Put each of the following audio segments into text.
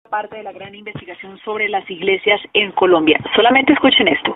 parte de la gran investigación sobre las iglesias en Colombia. Solamente escuchen esto.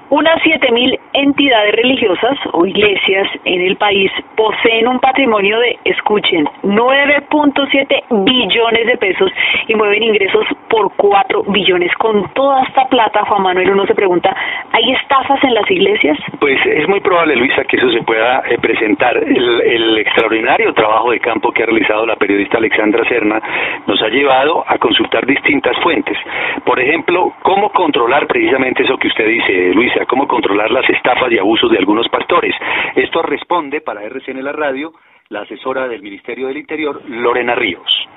Unas 7.000 entidades religiosas o iglesias en el país poseen un patrimonio de, escuchen, 9.7 billones de pesos y mueven ingresos por 4 billones. Con toda esta plata, Juan Manuel, uno se pregunta, ¿hay estafas en las iglesias? Pues es muy probable, Luisa, que eso se pueda presentar. El extraordinario trabajo de campo que ha realizado la periodista Alexandra Serna nos ha llevado a consultar distintas fuentes. Por ejemplo, cómo controlar precisamente eso que usted dice, Luisa, cómo controlar las estafas y abusos de algunos pastores. Esto responde para RCN La Radio la asesora del Ministerio del Interior, Lorena Ríos.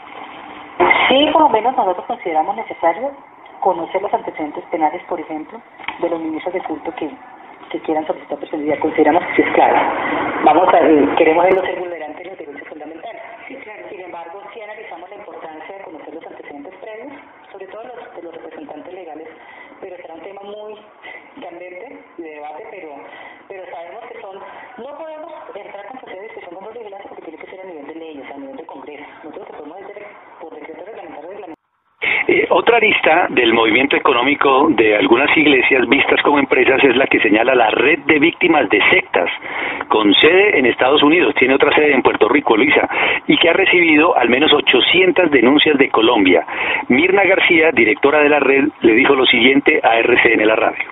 Sí, por lo menos nosotros consideramos necesario conocer los antecedentes penales, por ejemplo, de los ministros de culto que quieran solicitar personalidad. Consideramos que sí es claro. Queremos verlos ser vulnerantes de los derechos fundamentales. Sí, claro. Sin embargo, sí analizamos la importancia de conocer los antecedentes previos, sobre todo de los representantes legales, pero será un tema muy candente de debate, pero sabemos que no podemos entrar con procesos de discusión con los vigilantes porque tiene que ser a nivel de leyes, a nivel de Congreso. Nosotros que podemos hacer por decreto reglamentario. Otra arista del movimiento económico de algunas iglesias vistas como empresas es la que señala la Red de Víctimas de Sectas, con sede en Estados Unidos, tiene otra sede en Puerto Rico, Luisa, y que ha recibido al menos 800 denuncias de Colombia. Mirna García, directora de la red, le dijo lo siguiente a RCN La Radio.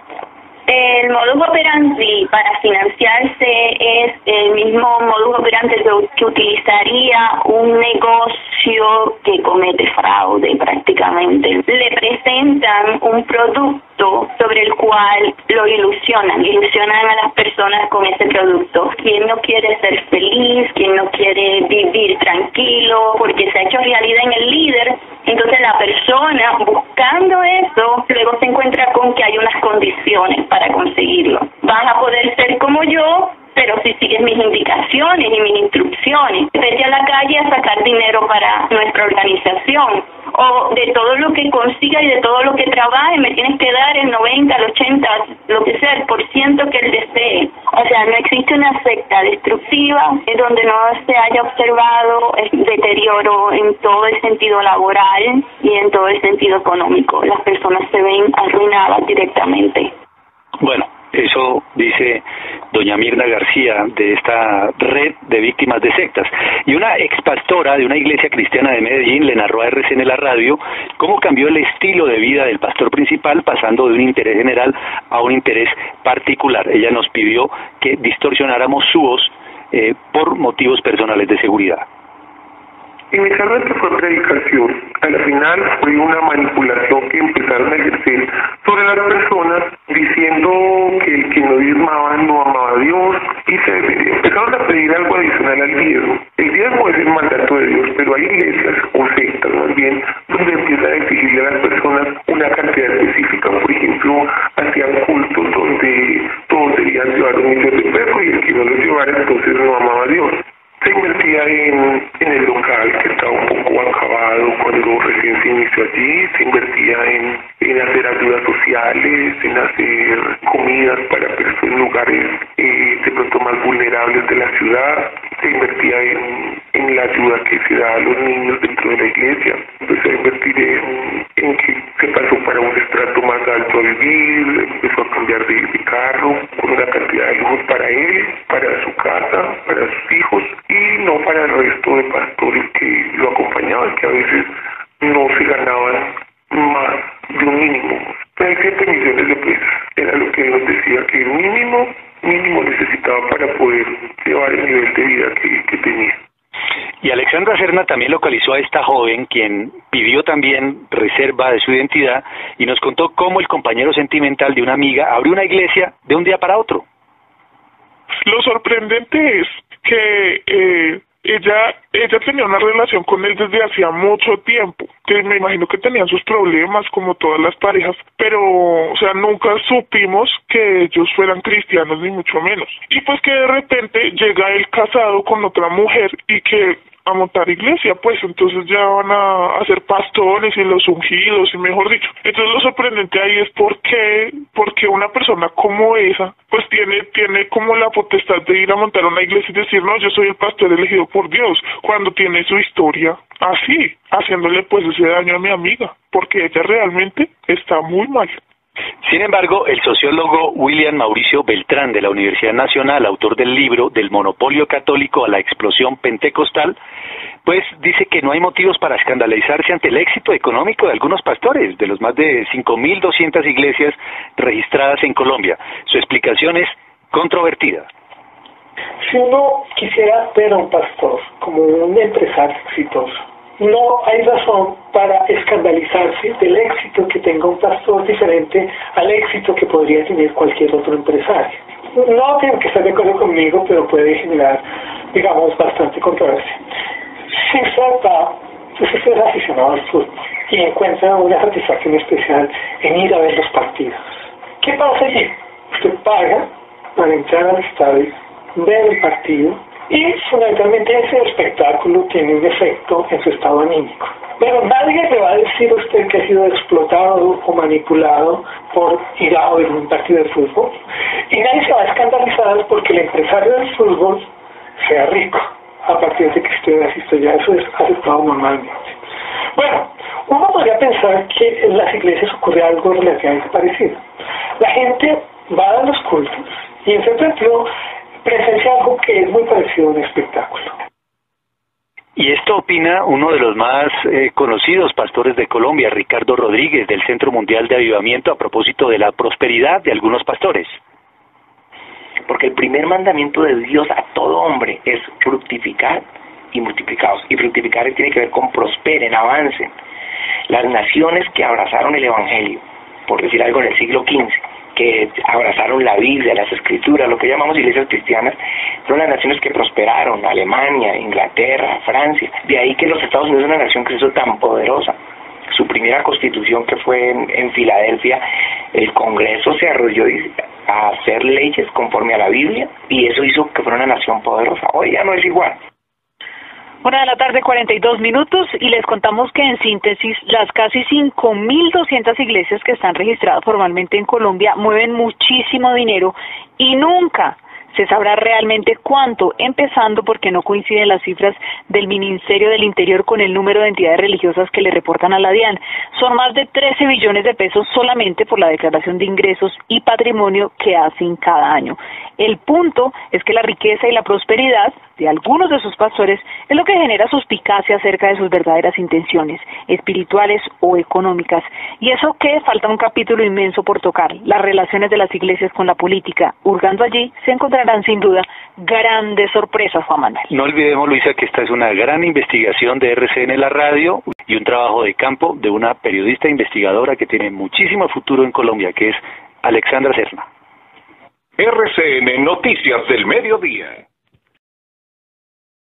El modus operandi para financiarse es el mismo modus operandi que utilizaría un negocio que comete fraude prácticamente. Le presentan un producto sobre el cual lo ilusionan a las personas con ese producto. ¿Quién no quiere ser feliz? ¿Quién no quiere vivir tranquilo? Porque se ha hecho realidad en el líder. Entonces la persona buscando eso, luego se encuentra con que hay unas condiciones para conseguirlo. Vas a poder ser como yo, pero si sigues mis indicaciones y mis instrucciones, vete a la calle a sacar dinero para nuestra organización, o de todo lo que consiga y de todo lo que trabaje me tienes que dar el 90, el 80, lo que sea, el % que él desee. O sea, no existe una secta destructiva en donde no se haya observado el deterioro en todo el sentido laboral y en todo el sentido económico. Las personas se ven arruinadas directamente. Bueno, eso dice doña Mirna García de esta red de víctimas de sectas. Y una expastora de una iglesia cristiana de Medellín le narró a RCN La Radio cómo cambió el estilo de vida del pastor principal pasando de un interés general a un interés particular. Ella nos pidió que distorsionáramos su voz por motivos personales de seguridad. Inicialmente fue predicación, al final fue una manipulación que empezaron a ejercer sobre las personas diciendo que el que no diezmaba no amaba a Dios y se empezaron a pedir algo adicional al diezmo. El diezmo es el mandato de Dios, pero hay iglesias o sectas más bien donde empiezan a exigirle a las personas una cantidad específica. Por ejemplo, hacían cultos donde todos debían llevar 1 millón de pesos y el que no lo llevara entonces no amaba a Dios. Se invertía en el local que estaba un poco acabado cuando recién se inició allí, se invertía en hacer ayudas sociales, en hacer comidas para personas en lugares de pronto más vulnerables de la ciudad, se invertía en la ayuda que se da a los niños dentro de la iglesia, empezó a invertir en que se pasó para un estrato más alto a vivir, empezó a cambiar de carro, con una cantidad de lujos para él, para su casa, para sus hijos, y no para el resto de pastores que lo acompañaban, que a veces no se ganaban más de un mínimo. 7 millones de pesos era lo que nos decía que el mínimo necesitaba para poder llevar el nivel de vida que tenía. Y Alexandra Serna también localizó a esta joven, quien pidió también reserva de su identidad y nos contó cómo el compañero sentimental de una amiga abrió una iglesia de un día para otro. Lo sorprendente es que ella tenía una relación con él desde hacía mucho tiempo, que me imagino que tenían sus problemas como todas las parejas, pero o sea, nunca supimos que ellos fueran cristianos ni mucho menos. Y pues que de repente llega él casado con otra mujer y que a montar iglesia, pues entonces ya van a ser pastores y los ungidos y mejor dicho. Entonces lo sorprendente ahí es porque una persona como esa pues tiene como la potestad de ir a montar una iglesia y decir, no, yo soy el pastor elegido por Dios, cuando tiene su historia así, haciéndole pues ese daño a mi amiga, porque ella realmente está muy mal. Sin embargo, el sociólogo William Mauricio Beltrán de la Universidad Nacional, autor del libro Del monopolio católico a la explosión pentecostal, pues dice que no hay motivos para escandalizarse ante el éxito económico de algunos pastores, de los más de 5.200 iglesias registradas en Colombia. Su explicación es controvertida. Si uno quisiera ver a un pastor como un empresario exitoso, no hay razón para escandalizarse del éxito que tenga un pastor diferente al éxito que podría tener cualquier otro empresario. No tienen que estar de acuerdo conmigo, pero puede generar, digamos, bastante controversia. Si usted es aficionado al fútbol y encuentra una satisfacción especial en ir a ver los partidos, ¿qué pasa allí? Usted paga para entrar al estadio, ver el partido, y fundamentalmente ese espectáculo tiene un efecto en su estado anímico. Pero nadie le va a decir a usted que ha sido explotado o manipulado por ir a ver un partido de fútbol. Y nadie se va a escandalizar porque el empresario del fútbol sea rico a partir de que usted asista ya. Eso es aceptado normalmente. Bueno, uno podría pensar que en las iglesias ocurre algo relativamente parecido. La gente va a los cultos y en cierto sentido presencia algo que es muy parecido a un espectáculo. Y esto opina uno de los más conocidos pastores de Colombia, Ricardo Rodríguez, del Centro Mundial de Avivamiento, a propósito de la prosperidad de algunos pastores. Porque el primer mandamiento de Dios a todo hombre es fructificar y multiplicados. Y fructificar tiene que ver con prosperen, avancen. Las naciones que abrazaron el Evangelio, por decir algo, en el siglo XV, que abrazaron la Biblia, las Escrituras, lo que llamamos iglesias cristianas, fueron las naciones que prosperaron: Alemania, Inglaterra, Francia. De ahí que los Estados Unidos es una nación que se hizo tan poderosa. Su primera constitución, que fue en Filadelfia, el Congreso se arrolló a hacer leyes conforme a la Biblia, y eso hizo que fuera una nación poderosa. Hoy ya no es igual. 1:42 p.m, y les contamos que en síntesis las casi 5.200 iglesias que están registradas formalmente en Colombia mueven muchísimo dinero y nunca se sabrá realmente cuánto, empezando porque no coinciden las cifras del Ministerio del Interior con el número de entidades religiosas que le reportan a la DIAN. Son más de 13 billones de pesos solamente por la declaración de ingresos y patrimonio que hacen cada año. El punto es que la riqueza y la prosperidad de algunos de sus pastores es lo que genera suspicacia acerca de sus verdaderas intenciones, espirituales o económicas. Y eso que falta un capítulo inmenso por tocar, las relaciones de las iglesias con la política. Hurgando allí se encontrarán sin duda grandes sorpresas, Juan Manuel. No olvidemos, Luisa, que esta es una gran investigación de RCN La Radio y un trabajo de campo de una periodista investigadora que tiene muchísimo futuro en Colombia, que es Alexandra Serna. RCN Noticias del Mediodía.